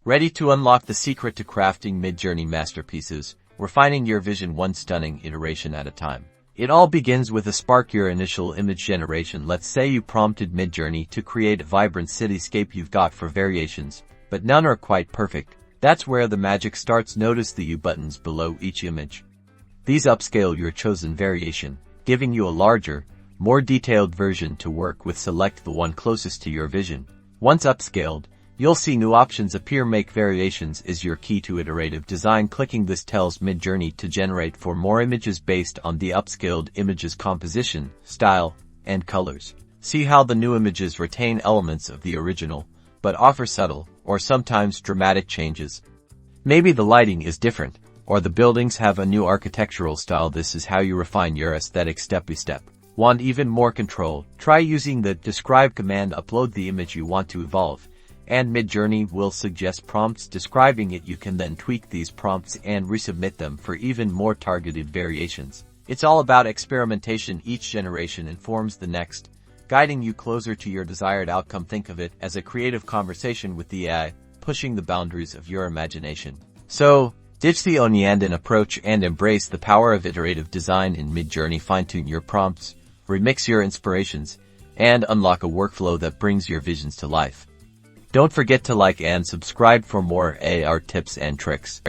Ready to unlock the secret to crafting Midjourney masterpieces, refining your vision one stunning iteration at a time. It all begins with a spark, your initial image generation. Let's say you prompted Midjourney to create a vibrant cityscape. You've got four variations, but none are quite perfect. That's where the magic starts. Notice the U buttons below each image. These upscale your chosen variation, giving you a larger, more detailed version to work with. Select the one closest to your vision. Once upscaled, you'll see new options appear. Make variations is your key to iterative design. Clicking this tells Midjourney to generate four more images based on the upscaled image's composition, style, and colors. See how the new images retain elements of the original, but offer subtle, or sometimes dramatic changes. Maybe the lighting is different, or the buildings have a new architectural style. This is how you refine your aesthetic step by step. Want even more control? Try using the Describe command. Upload the image you want to evolve, and Midjourney will suggest prompts describing it. You can then tweak these prompts and resubmit them for even more targeted variations. It's all about experimentation. Each generation informs the next, guiding you closer to your desired outcome. Think of it as a creative conversation with the AI, pushing the boundaries of your imagination. So, ditch the Onyandan approach and embrace the power of iterative design in Midjourney. Fine-tune your prompts, remix your inspirations, and unlock a workflow that brings your visions to life. Don't forget to like and subscribe for more AR tips and tricks.